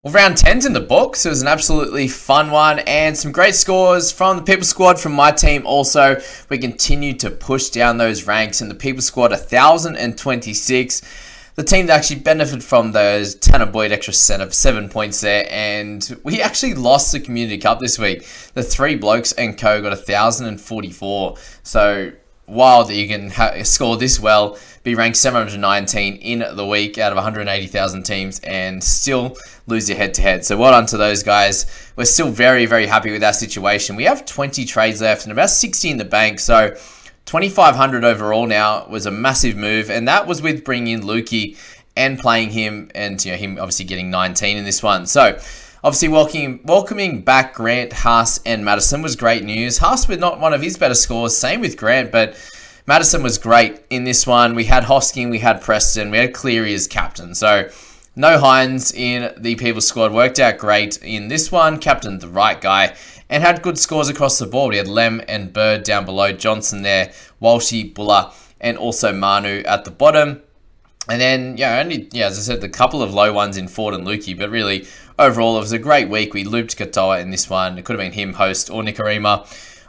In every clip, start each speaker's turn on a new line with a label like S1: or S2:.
S1: Well, round 10's in the books. It was an absolutely fun one and some great scores from the People Squad from my team also. We continued to push down those ranks in the People Squad 1,026. The team that actually benefited from those Tanner Boyd extra set of 7 points there, and we actually lost the Community Cup this week. The Three Blokes and Co got 1,044. So wild that you can score this well, be ranked 719 in the week out of 180,000 teams and still lose your head-to-head. So well done to those guys. We're still very, very happy with our situation. We have 20 trades left and about 60 in the bank, so 2,500 overall now was a massive move, and that was with bringing in Lukey and playing him, and him obviously getting 19 in this one. So obviously welcoming back Grant, Haas, and Madison was great news. Haas with not one of his better scores, same with Grant, but Madison was great in this one. We had Hosking, we had Preston, we had Cleary as captain. So no Hines in the People Squad. Worked out great in this one. Captained the right guy and had good scores across the board. We had Lem and Bird down below, Johnson there, Walshy, Buller, and also Manu at the bottom. And then, as I said, the couple of low ones in Ford and Lukey, but really, overall, it was a great week. We looped Katoa in this one. It could have been him, Host, or Nikarima.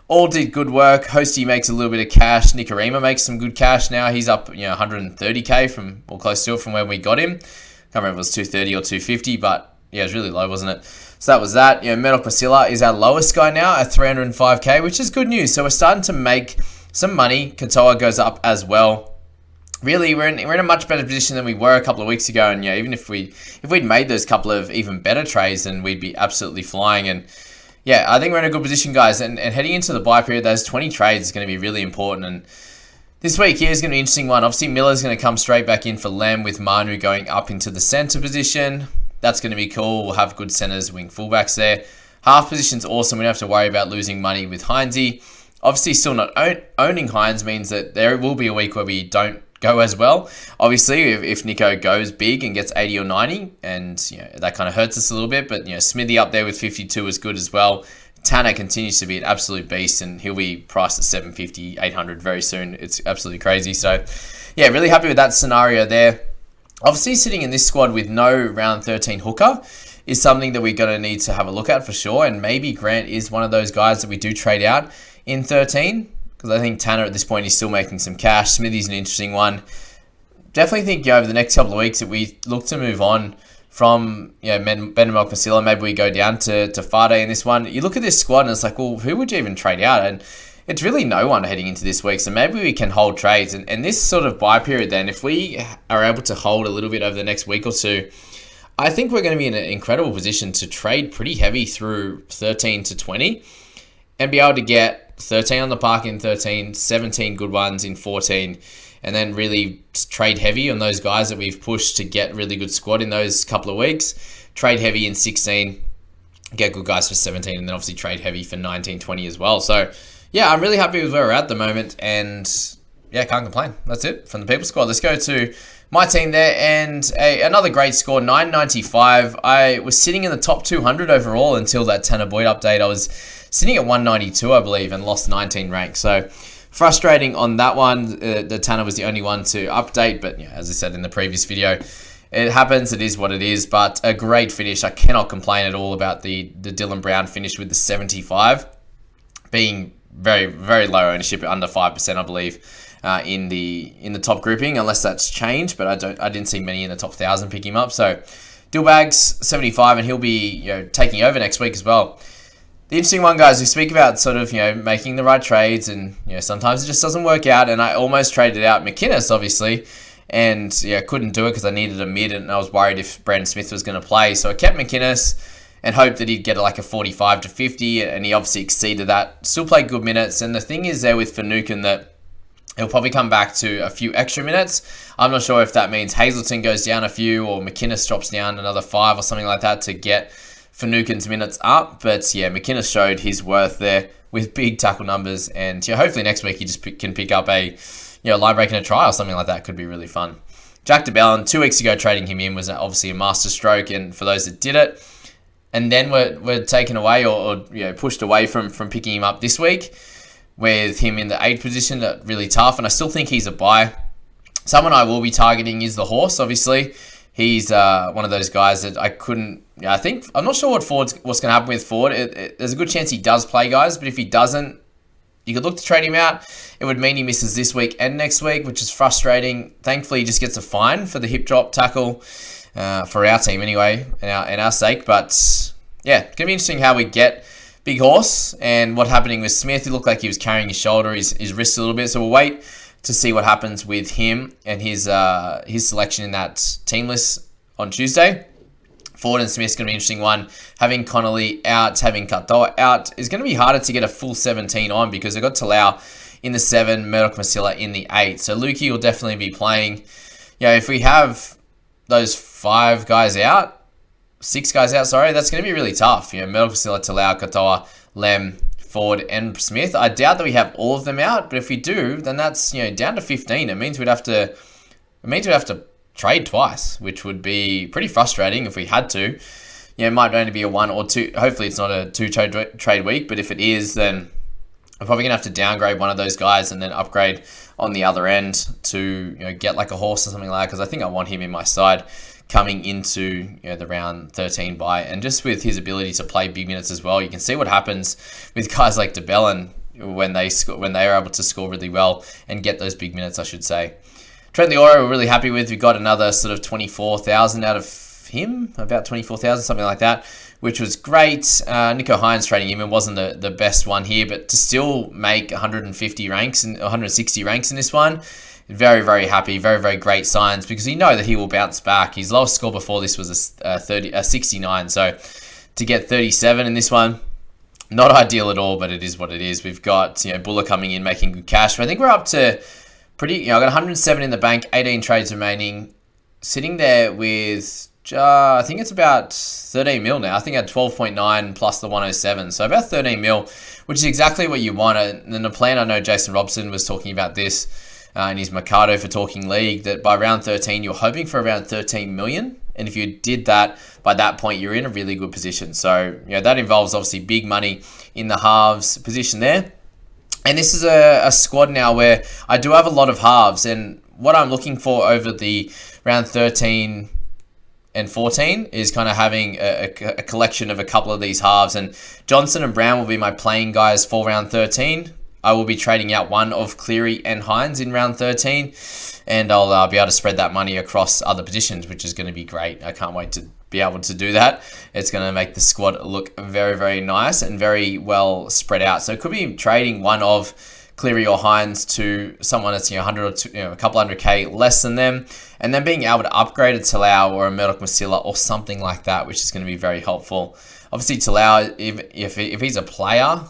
S1: All did good work. Hosty makes a little bit of cash. Nikarima makes some good cash now. He's up, 130k from, or close to it from where we got him. Can't remember if it was 230 or 250, but yeah, it was really low, wasn't it? So that was that. Metal Priscilla is our lowest guy now at 305k, which is good news. So we're starting to make some money. Katoa goes up as well. Really, we're in a much better position than we were a couple of weeks ago, and even if we'd made those couple of even better trades, then we'd be absolutely flying. And yeah, I think we're in a good position, guys. And heading into the buy period, those 20 trades is going to be really important. And this week here is going to be an interesting one. Obviously, Miller's going to come straight back in for Lem with Manu going up into the center position. That's going to be cool. We'll have good centers, wing fullbacks there. Half position's awesome. We don't have to worry about losing money with Heinze. Obviously, still not owning Hines means that there will be a week where we don't go as well. Obviously, if Nico goes big and gets 80 or 90, and that kind of hurts us a little bit, but Smithy up there with 52 is good as well. Tanner continues to be an absolute beast, and he'll be priced at 750, 800 very soon. It's absolutely crazy. So, yeah, really happy with that scenario there. Obviously, sitting in this squad with no round 13 hooker is something that we're going to need to have a look at for sure, and maybe Grant is one of those guys that we do trade out in 13, because I think Tanner at this point is still making some cash. Smithy's an interesting one. Definitely think over the next couple of weeks that we look to move on from Ben and Masilla. Maybe we go down to Fade in this one. You look at this squad and it's like, well, who would you even trade out? And it's really no one heading into this week. So maybe we can hold trades. And this sort of buy period then, if we are able to hold a little bit over the next week or two, I think we're going to be in an incredible position to trade pretty heavy through 13 to 20 and be able to get 13 on the park in 13, 17 good ones in 14, and then really trade heavy on those guys that we've pushed to get really good squad in those couple of weeks. Trade heavy in 16, get good guys for 17, and then obviously trade heavy for 19, 20 as well. So, yeah, I'm really happy with where we're at the moment, and yeah, can't complain. That's it from the People Squad. Let's go to my team there, and another great score, 995. I was sitting in the top 200 overall until that Tanner Boyd update. I was sitting at 192, I believe, and lost 19 ranks. So frustrating on that one. The Tanner was the only one to update, but as I said in the previous video, it happens. It is what it is, but a great finish. I cannot complain at all about the Dylan Brown finish with the 75, being very, very low ownership, under 5%, I believe, in the top grouping, unless that's changed. But I didn't see many in the top 1,000 pick him up. So Dillbags 75, and he'll be taking over next week as well. The interesting one, guys, we speak about sort of, making the right trades, and, sometimes it just doesn't work out. And I almost traded out McInnes, obviously, and, couldn't do it because I needed a mid, and I was worried if Brandon Smith was going to play. So I kept McInnes and hoped that he'd get like a 45 to 50, and he obviously exceeded that. Still played good minutes. And the thing is there with Finucane that he'll probably come back to a few extra minutes. I'm not sure if that means Hazleton goes down a few or McInnes drops down another 5 or something like that to get Finucane's minutes up, but yeah, McInnes showed his worth there with big tackle numbers, and hopefully next week he just can pick up a line break in a try or something like that. Could be really fun. Jack DeBellin, 2 weeks ago, trading him in was obviously a master stroke, and for those that did it, and then were taken away or pushed away from picking him up this week with him in the 8th position, that really tough, and I still think he's a buy. Someone I will be targeting is the Horse, obviously. He's one of those guys that I couldn't. Yeah, I'm not sure what's going to happen with Ford. There's a good chance he does play, guys, but if he doesn't, you could look to trade him out. It would mean he misses this week and next week, which is frustrating. Thankfully, he just gets a fine for the hip drop tackle for our team anyway, and our sake. But yeah, it's going to be interesting how we get Big Horse and what's happening with Smith. It looked like he was carrying his shoulder, his wrist a little bit. So we'll wait to see what happens with him and his selection in that team list on Tuesday. Ford and Smith's going to be an interesting one. Having Connolly out, having Katoa out is going to be harder to get a full 17 on because they've got Talau in the 7, Murdoch Masila in the 8. So Lukey will definitely be playing. If we have those 6 guys out, that's going to be really tough. Murdoch Masila, Talau, Katoa, Lem, Ford, and Smith. I doubt that we have all of them out, but if we do, then that's down to 15. It means we'd have to trade twice, which would be pretty frustrating if we had to. It might only be a 1 or 2. Hopefully it's not a 2 trade week, but if it is, then I'm probably going to have to downgrade one of those guys and then upgrade on the other end to get like a horse or something like that, because I think I want him in my side coming into the round 13 bye. And just with his ability to play big minutes as well, you can see what happens with guys like DeBellin when they are able to score really well and get those big minutes, I should say. Trent Leora, we're really happy with. We got another sort of 24,000 out of him, about 24,000, something like that, which was great. Nico Hines trading him, it wasn't the best one here, but to still make 150 ranks and 160 ranks in this one, very, very happy. Very, very great signs because you know that he will bounce back. His lowest score before this was a 69, so to get 37 in this one, not ideal at all, but it is what it is. We've got Buller coming in, making good cash. But I think we're up to I got 107 in the bank, 18 trades remaining, sitting there with, I think it's about 13 mil now. I think I had 12.9 plus the 107, so about 13 mil, which is exactly what you want. And then the plan, I know Jason Robson was talking about this in his Mercado for Talking League, that by round 13, you're hoping for around 13 million. And if you did that, by that point, you're in a really good position. So, that involves obviously big money in the halves position there. And this is a squad now where I do have a lot of halves, and what I'm looking for over the round 13 and 14 is kind of having a collection of a couple of these halves, and Johnson and Brown will be my playing guys for round 13. I will be trading out one of Cleary and Hines in round 13, and I'll be able to spread that money across other positions, which is going to be great. I can't wait to be able to do that. It's going to make the squad look very, very nice and very well spread out. So it could be trading one of Cleary or Hines to someone that's 100 or a couple 100k less than them, and then being able to upgrade a Talau or a Murdoch Masila or something like that, which is going to be very helpful. Obviously, Talau, if he's a player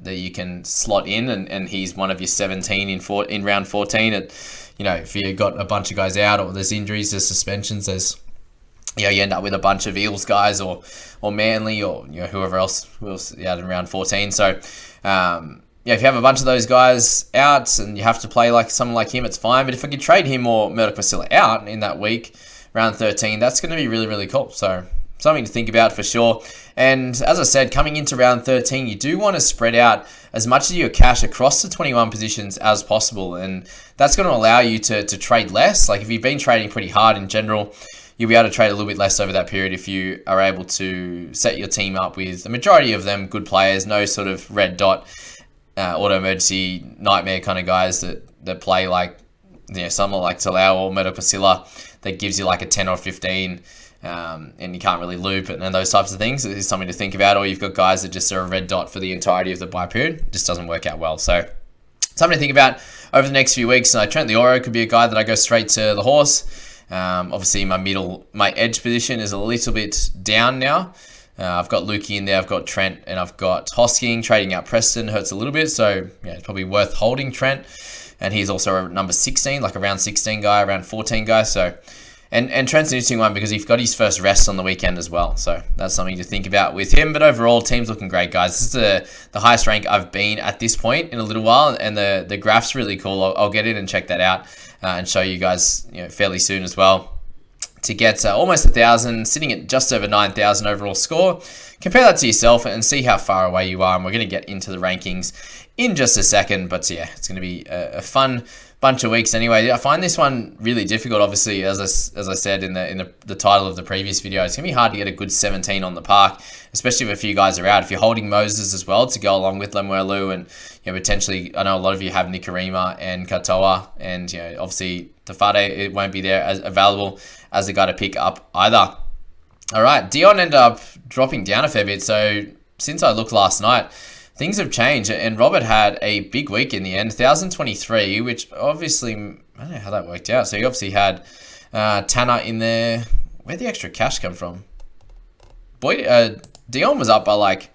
S1: that you can slot in, and he's one of your 17 in round 14, if you got a bunch of guys out, or there's injuries, there's suspensions, there's you end up with a bunch of Eels guys or Manly or whoever else out in round 14. So if you have a bunch of those guys out and you have to play like someone like him, it's fine. But if I could trade him or Murdoch Masila out in that week, round 13, that's going to be really, really cool. So something to think about for sure. And as I said, coming into round 13, you do want to spread out as much of your cash across the 21 positions as possible. And that's going to allow you to trade less. Like if you've been trading pretty hard in general, you'll be able to trade a little bit less over that period if you are able to set your team up with the majority of them good players, no sort of red dot, auto emergency nightmare kind of guys that play like someone like Talau or Murdoch Masila that gives you like a 10 or 15 and you can't really loop and those types of things. It is something to think about. Or you've got guys that just are a red dot for the entirety of the bye period. It just doesn't work out well. So something to think about over the next few weeks. Trent Leora could be a guy that I go straight to the horse. Obviously my edge position is a little bit down now. I've got Lukey in there, I've got Trent, and I've got Hosking. Trading out Preston hurts a little bit, so it's probably worth holding Trent. And he's also a number 16, like a round 16 guy, around 14 guy. So, and Trent's an interesting one because he's got his first rest on the weekend as well. So that's something to think about with him. But overall, team's looking great, guys. This is the highest rank I've been at this point in a little while, and the graph's really cool. I'll get in and check that out and show you guys fairly soon as well. To get almost 1,000, sitting at just over 9,000 overall score. Compare that to yourself and see how far away you are. And we're going to get into the rankings in just a second. But yeah, it's going to be a fun bunch of weeks anyway. I find this one really difficult. Obviously, as I said in the title of the previous video, it's gonna be hard to get a good 17 on the park, especially if a few guys are out. If you're holding Moses as well to go along with Lemuelu, and potentially, I know a lot of you have Nikarima and Katoa, and obviously Tafade, it won't be there as available as a guy to pick up either. All right, Dion ended up dropping down a fair bit. So since I looked last night, things have changed, and Robert had a big week in the end, 1,023, which obviously, I don't know how that worked out. So he obviously had Tanner in there. Where'd the extra cash come from? Dion was up by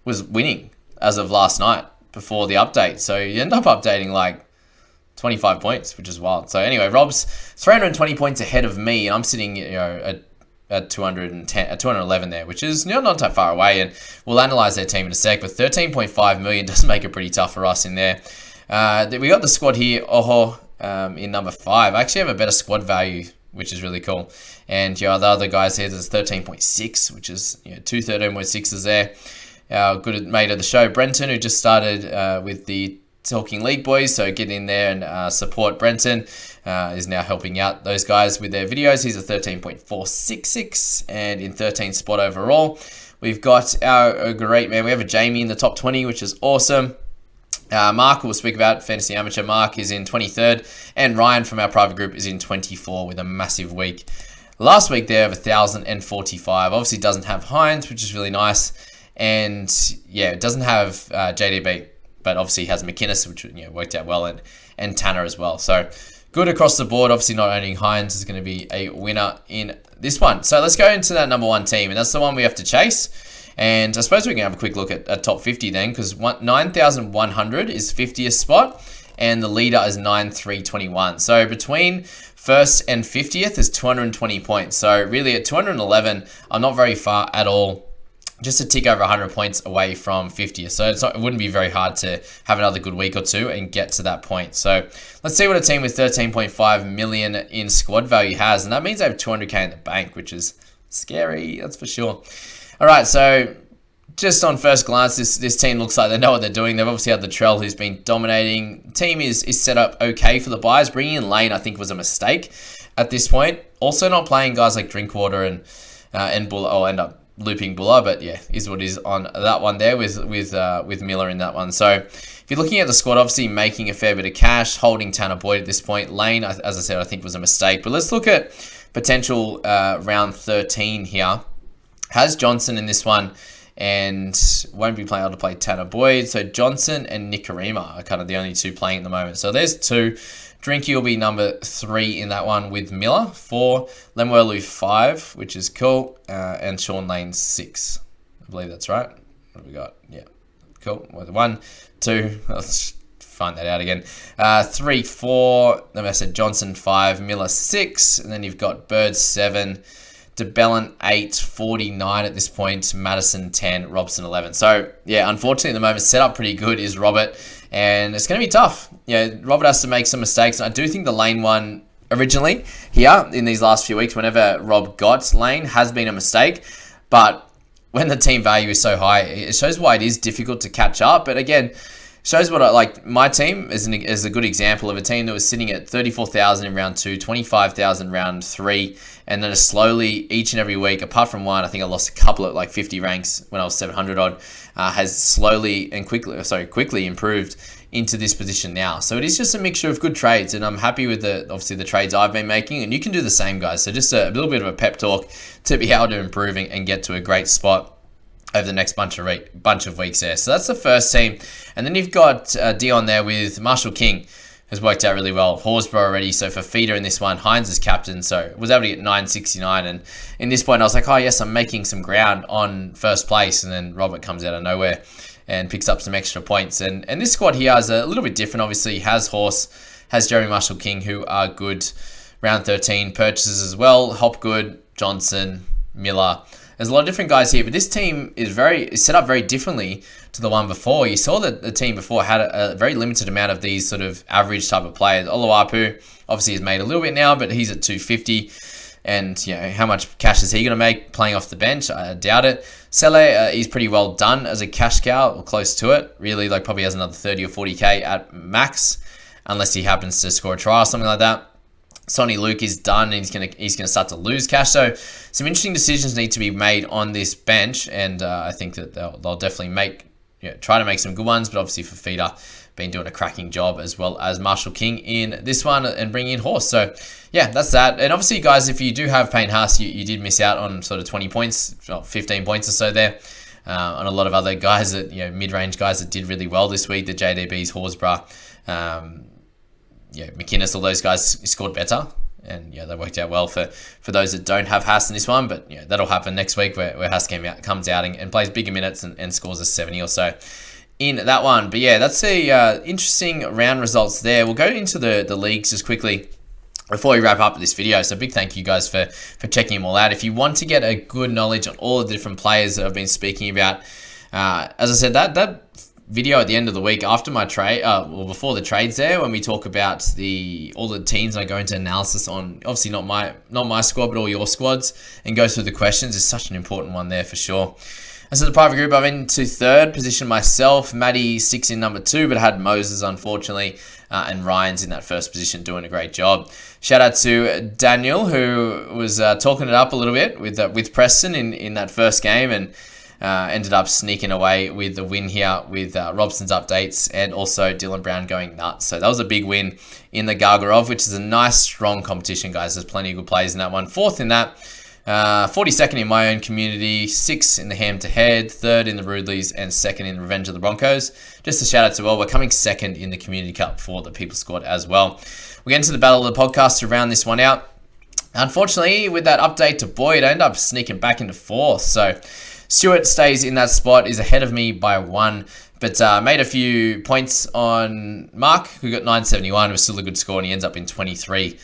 S1: was winning as of last night before the update. So you end up updating 25 points, which is wild. So anyway, Rob's 320 points ahead of me, and I'm sitting, at 211 there, which is not that far away, and we'll analyze their team in a sec, but 13.5 million does make it pretty tough for us in there. We got the squad here, in number 5. I actually have a better squad value, which is really cool, and the other guys here, there's 13.6, which is 2 13.6s there. Our good mate of the show, Brenton, who just started with the Talking League boys, so get in there and support Brenton. Is now helping out those guys with their videos. He's a 13.466 and in 13th spot overall. We've got our great man. We have a Jamie in the top 20, which is awesome. Mark, we'll speak about Fantasy Amateur. Mark is in 23rd, and Ryan from our private group is in 24 with a massive week. Last week there of 1,045. Obviously doesn't have Hines, which is really nice, and it doesn't have JDB. But obviously has McInnes, which worked out well, and Tanner as well. So good across the board. Obviously not owning Hines is going to be a winner in this one. So let's go into that number 1 team, and that's the one we have to chase. And I suppose we can have a quick look at top 50 then, because 9,100 is 50th spot, and the leader is 9,321. So between first and 50th is 220 points. So really at 211, I'm not very far at all. Just a tick over 100 points away from 50th. So it wouldn't be very hard to have another good week or two and get to that point. So let's see what a team with 13.5 million in squad value has. And that means they have 200k in the bank, which is scary, that's for sure. All right, so just on first glance, this team looks like they know what they're doing. They've obviously had the Trell, who's been dominating. Team is set up okay for the buys. Bringing in Lane, I think, was a mistake at this point. Also not playing guys like Drinkwater and Buller. I'll end up looping Buller, but is what is on that one there with Miller in that one. So if you're looking at the squad, obviously making a fair bit of cash, holding Tanner Boyd at this point. Lane, as I said, I think was a mistake. But let's look at potential round 13 here. Has Johnson in this one, and won't be able to play Tanner Boyd. So Johnson and Nikarima are kind of the only 2 playing at the moment. So there's 2. Drinky will be number 3 in that one with Miller. 4, Lemuelu 5, which is cool, and Sean Lane 6. I believe that's right. What have we got? Yeah, cool. 1, 2. Let's find that out again. 3, 4. Then I said Johnson 5, Miller 6, and then you've got Bird 7, DeBellin 8, 49 at this point, Madison 10, Robson 11. So unfortunately at the moment, set up pretty good is Robert, and it's going to be tough. Robert has to make some mistakes. And I do think the Lane one originally here in these last few weeks, whenever Rob got Lane, has been a mistake. But when the team value is so high, it shows why it is difficult to catch up. But again, shows what I like. My team is a good example of a team that was sitting at 34,000 in round 2, 25,000 round 3, and then slowly each and every week, apart from one, I think I lost a couple at 50 ranks when I was 700 odd, has slowly and quickly improved into this position now. So it is just a mixture of good trades, and I'm happy with obviously the trades I've been making, and you can do the same, guys. So just a little bit of a pep talk to be able to improve and get to a great spot over the next bunch of weeks there. So that's the first team. And then you've got Dion there with Marshall King, has worked out really well. Horsburgh already, so for feeder in this one, Hines is captain, so was able to get 969. And in this point, I was like, oh yes, I'm making some ground on first place. And then Robert comes out of nowhere and picks up some extra points. And this squad here is a little bit different. Obviously, has Horse, has Jeremy Marshall King, who are good round 13 purchases as well. Hopgood, Johnson, Miller. There's a lot of different guys here, but this team is set up very differently to the one before. You saw that the team before had a very limited amount of these sort of average type of players. Oluwapu obviously has made a little bit now, but he's at 250. And how much cash is he going to make playing off the bench? I doubt it. Sele, he's pretty well done as a cash cow, or close to it. Really, probably has another 30 or 40k at max. unless he happens to score a try or something like that. Sonny Luke is done, and he's gonna start to lose cash. So some interesting decisions need to be made on this bench, and I think that they'll definitely try to make some good ones. But obviously for Feeder, been doing a cracking job, as well as Marshall King in this one and bringing in Horse. So yeah, that's that. And obviously, guys, if you do have Payne Haas, you did miss out on sort of 20 points, 15 points or so there. On a lot of other guys that, mid-range guys that did really well this week, the JDBs, Horsburgh, McInnes, all those guys scored better. And they worked out well for those that don't have Haas in this one. But that'll happen next week where Haas comes out and plays bigger minutes and scores a 70 or so in that one. But yeah, that's a interesting round results there. We'll go into the leagues just quickly before we wrap up this video. So big thank you guys for checking them all out. If you want to get a good knowledge on all the different players that I've been speaking about, as I said, that video at the end of the week after my trade, before the trades there, when we talk about all the teams, I go into analysis on obviously not my squad, but all your squads, and go through the questions, is such an important one there for sure. And so the private group, I'm into third position myself. Matty 6 in number 2, but I had Moses unfortunately, and Ryan's in that first position doing a great job. Shout out to Daniel, who was talking it up a little bit with Preston in that first game, and ended up sneaking away with the win here with Robson's updates and also Dylan Brown going nuts. So that was a big win in the Gargarov, which is a nice, strong competition, guys. There's plenty of good players in that one. 4th in that, 42nd in my own community, 6th in the Ham-to-Head, 3rd in the Rudleys, and 2nd in the Revenge of the Broncos. Just a shout out to we're coming 2nd in the Community Cup for the People Squad as well. We get into the Battle of the Podcast to round this one out. Unfortunately, with that update to Boyd, I end up sneaking back into 4th. So Stuart stays in that spot, is ahead of me by 1, but made a few points on Mark, who got 971. It was still a good score, and he ends up in 23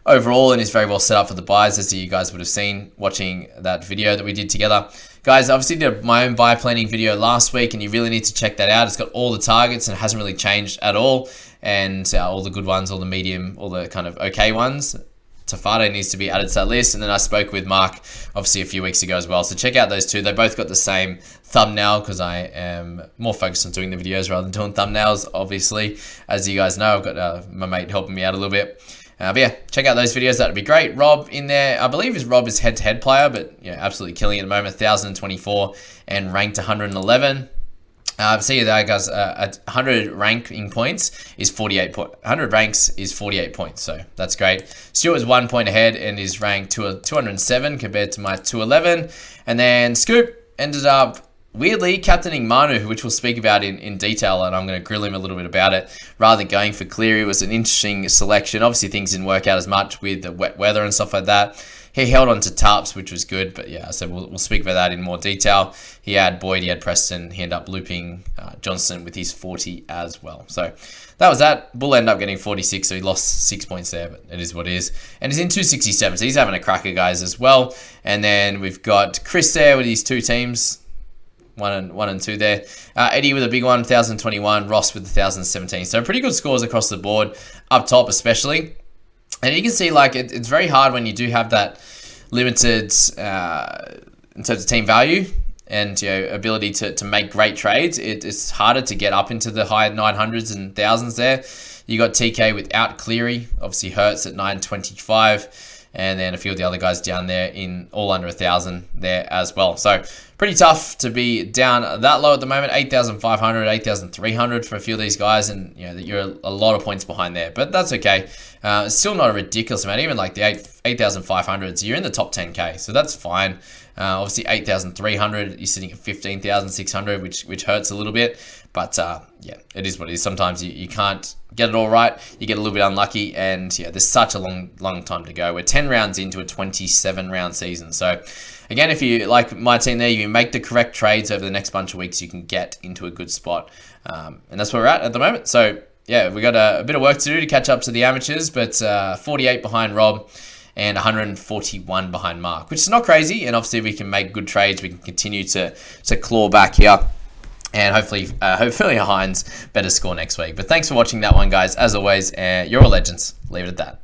S1: overall, and is very well set up for the buys, as you guys would have seen watching that video that we did together. Guys, I obviously did my own buy planning video last week, and you really need to check that out. It's got all the targets, and it hasn't really changed at all, and all the good ones, all the medium, all the kind of okay ones. Tafado needs to be added to that list. And then I spoke with Mark, obviously, a few weeks ago as well. So check out those two. They both got the same thumbnail, because I am more focused on doing the videos rather than doing thumbnails, obviously. As you guys know, I've got my mate helping me out a little bit. But yeah, check out those videos. That would be great. Rob in there, I believe Rob is head-to-head player, but absolutely killing it at the moment. 1,024 and ranked 111. See there, guys. 100 ranking points is 48 points. 100 ranks is 48 points, so that's great. Stuart was 1 point ahead and is ranked 207 compared to my 211. And then Scoop ended up weirdly captaining Manu, which we'll speak about in detail, and I'm going to grill him a little bit about it. Rather than going for Cleary, was an interesting selection. Obviously, things didn't work out as much with the wet weather and stuff like that. He held on to Tarps, which was good, but yeah, so we'll speak about that in more detail. He had Boyd, he had Preston, he ended up looping Johnson with his 40 as well. So that was that. Bull ended up getting 46, so he lost 6 points there, but it is what it is. And he's in 267, so he's having a cracker, guys, as well. And then we've got Chris there with his 2 teams. One and 2 there. Eddie with a big one, 1,021. Ross with 1,017. So pretty good scores across the board, up top especially. And you can see, like, it's very hard when you do have that limited in terms of team value and ability to make great trades. It's harder to get up into the high 900s and thousands there. You got TK without Cleary, obviously Hurts at 925, and then a few of the other guys down there in all under 1,000 there as well. So pretty tough to be down that low at the moment. 8,500, 8,300 for a few of these guys, and you're a lot of points behind there, but that's okay. It's still not a ridiculous amount. Even like the 8,500s, you're in the top 10k, so that's fine. Obviously 8,300, you're sitting at 15,600, which hurts a little bit, but yeah, it is what it is. Sometimes you can't get it all right. You get a little bit unlucky, and yeah, there's such a long time to go. We're 10 rounds into a 27 round season, so again, if you, like my team there, you make the correct trades over the next bunch of weeks, you can get into a good spot. And that's where we're at the moment. So yeah, we got a bit of work to do to catch up to the amateurs, but 48 behind Rob and 141 behind Mark, which is not crazy. And obviously we can make good trades. We can continue to claw back here. And hopefully Heinz better score next week. But thanks for watching that one, guys. As always, you're all legends. Leave it at that.